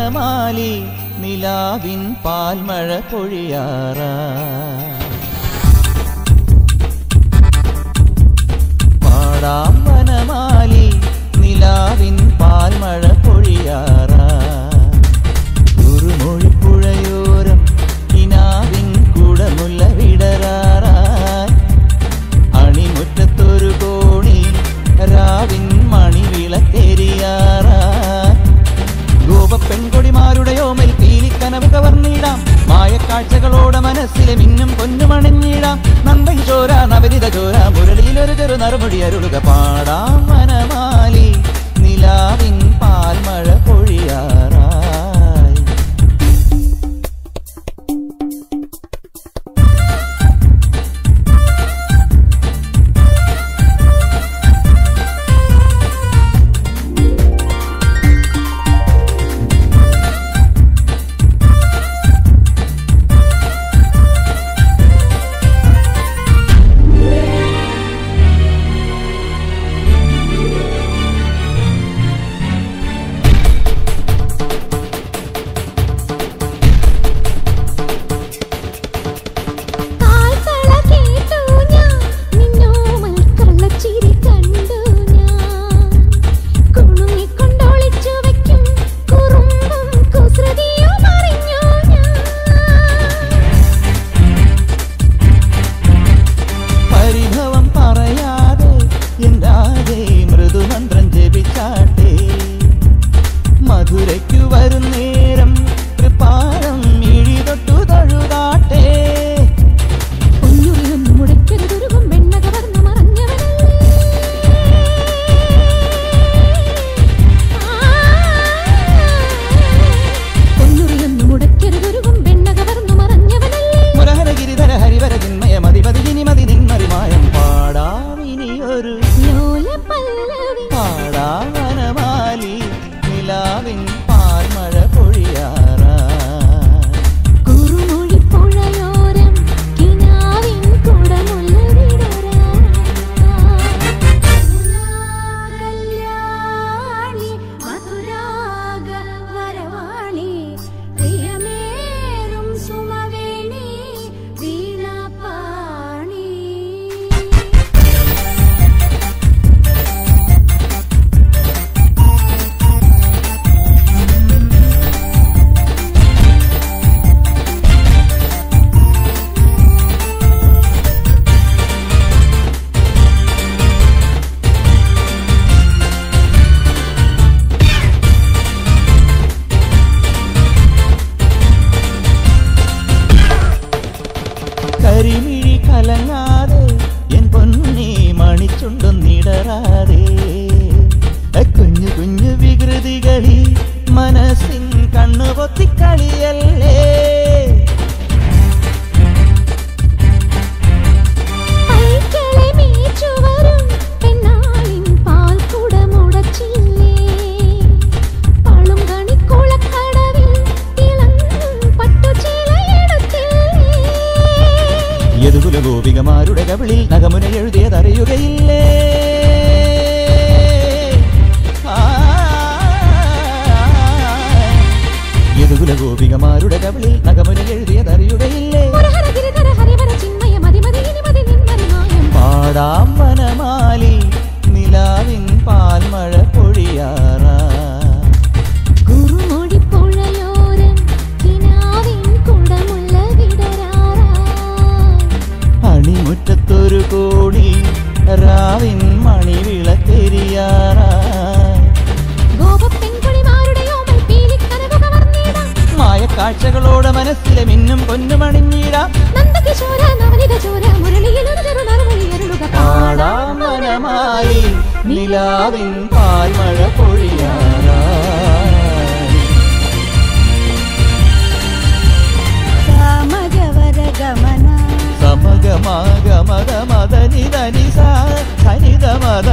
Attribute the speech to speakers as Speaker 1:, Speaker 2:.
Speaker 1: വനമാലി നിലാവിൻ പാൽമഴ പൊഴിയാറാ പാടാം വനമാലി നിലാവിൻ പാൽമഴ പൊഴിയാറാ കുറുമൊഴിപ്പുഴയോരം കിനാവിൻ കുടമുല്ല വിടരാറായി അണിമുറ്റത്തൊരു കോണി രാവിൻ മണിവിളക്കെരിയാറായി ഗോപപ്പെൺകൊടിമാരുടെയോമൽ പീലിക്കനവ് കവർന്നിടാം മായക്കാഴ്ചകളോടെ മനസ്സിലെ മിന്നും പൊന്നുമണിഞ്ഞിടാം നന്ദൻ ചോര നവരിത ചോര മുരളിയിലൊരു ചെറു നറുമുടി അരുളുക പാടാം വനമാലി നിലാവിൻ പാൽമഴ പൊഴിയാറായി കരിമിഴി കലങ്ങാതെ എൻ പൊന്നി മണിച്ചുണ്ടൊന്നിടറാതെ കുഞ്ഞു കുഞ്ഞു വികൃതികളിൽ മനസ്സിൻ കണ്ണുപൊത്തിക്കളിയല്ലേ ഗോപികമാരുടെ കവിളിൽ നഖമുന എഴുതിയതറിയുകയില്ലേ യദുകുല ഗോപികമാരുടെ കവിളിൽ നഖമുന എഴുതിയതറിയുകയില്ലേ പാടാം വനമാലി നിലാവിൻ പാൽമഴ പൊഴിയാറാ അണിമുറ്റത്തൊരു കോണി രാവിൻ മണിവിളക്കെരിയാറായി മായക്കാഴ്ചകളോടെ മനസ്സിലെ മിന്നും പൊന്നുമണിഞ്ഞിടാം പാടാം വനമാലി നിലാവിൻ പാൽമഴ പൊഴിയാറായി സമഗമഗമദ മദ നിദ നിസ സനിദ മദ